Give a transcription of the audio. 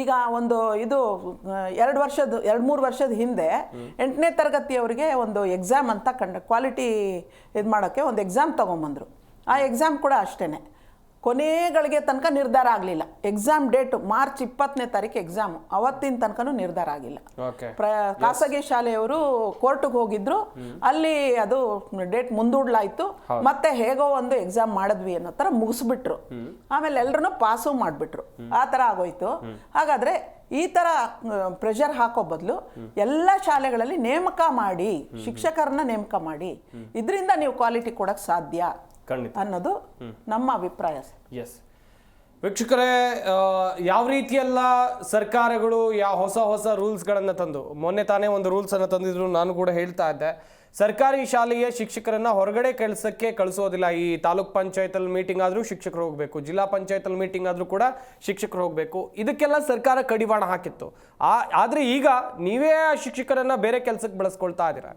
ಈಗ ಒಂದು ಇದು 2-3 ವರ್ಷದ ಹಿಂದೆ 8ನೇ ತರಗತಿಯವರಿಗೆ ಒಂದು ಎಕ್ಸಾಮ್ ಅಂತ ಕ್ವಾಲಿಟಿ ಇದು ಮಾಡೋಕ್ಕೆ ಒಂದು ಎಕ್ಸಾಮ್ ತೊಗೊಂಬಂದರು. ಆ ಎಕ್ಸಾಮ್ ಕೂಡ ಅಷ್ಟೇ ಕೊನೆಗಳಿಗೆ ತನಕ ನಿರ್ಧಾರ ಆಗಲಿಲ್ಲ. ಎಕ್ಸಾಮ್ ಡೇಟು ಮಾರ್ಚ್ 20ನೇ ತಾರೀಕು ಎಕ್ಸಾಮು, ಅವತ್ತಿನ ತನಕನೂ ನಿರ್ಧಾರ ಆಗಿಲ್ಲ. ಖಾಸಗಿ ಶಾಲೆಯವರು ಕೋರ್ಟ್ಗೆ ಹೋಗಿದ್ರು, ಅಲ್ಲಿ ಅದು ಡೇಟ್ ಮುಂದೂಡ್ಲಾಯ್ತು. ಮತ್ತೆ ಹೇಗೋ ಒಂದು ಎಕ್ಸಾಮ್ ಮಾಡಿದ್ವಿ ಅನ್ನೋ ಥರ ಮುಗಿಸ್ಬಿಟ್ರು. ಆಮೇಲೆ ಎಲ್ಲರೂ ಪಾಸು ಮಾಡಿಬಿಟ್ರು. ಆ ಥರ ಆಗೋಯ್ತು. ಹಾಗಾದರೆ ಈ ಥರ ಪ್ರೆಷರ್ ಹಾಕೋ ಬದಲು ಎಲ್ಲ ಶಾಲೆಗಳಲ್ಲಿ ನೇಮಕ ಮಾಡಿ, ಶಿಕ್ಷಕರನ್ನ ನೇಮಕ ಮಾಡಿ, ಇದರಿಂದ ನೀವು ಕ್ವಾಲಿಟಿ ಕೊಡೋಕ್ಕೆ ಸಾಧ್ಯ ಅನ್ನೋದು ನಮ್ಮ ಅಭಿಪ್ರಾಯ. ಎಸ್ ವೀಕ್ಷಕರೇ, ಯಾವ ರೀತಿಯೆಲ್ಲ ಸರ್ಕಾರಗಳು ಹೊಸ ರೂಲ್ಸ್ಗಳನ್ನು ತಂದು, ಮೊನ್ನೆ ತಾನೇ ಒಂದು ರೂಲ್ಸನ್ನು ತಂದಿದ್ರು, ನಾನು ಕೂಡ ಹೇಳ್ತಾ ಇದ್ದೆ, ಸರ್ಕಾರಿ ಶಾಲೆಯ ಶಿಕ್ಷಕರನ್ನ ಹೊರಗಡೆ ಕೆಲಸಕ್ಕೆ ಕಳಿಸೋದಿಲ್ಲ. ಈ ತಾಲೂಕ್ ಪಂಚಾಯತಲ್ಲಿ ಮೀಟಿಂಗ್ ಆದರೂ ಶಿಕ್ಷಕರು ಹೋಗಬೇಕು, ಜಿಲ್ಲಾ ಪಂಚಾಯತಲ್ಲಿ ಮೀಟಿಂಗ್ ಆದರೂ ಕೂಡ ಶಿಕ್ಷಕರು ಹೋಗಬೇಕು. ಇದಕ್ಕೆಲ್ಲ ಸರ್ಕಾರ ಕಡಿವಾಣ ಹಾಕಿತ್ತು. ಆದರೆ ಈಗ ನೀವೇ ಆ ಶಿಕ್ಷಕರನ್ನ ಬೇರೆ ಕೆಲಸಕ್ಕೆ ಬಳಸ್ಕೊಳ್ತಾ ಇದ್ದೀರಾ.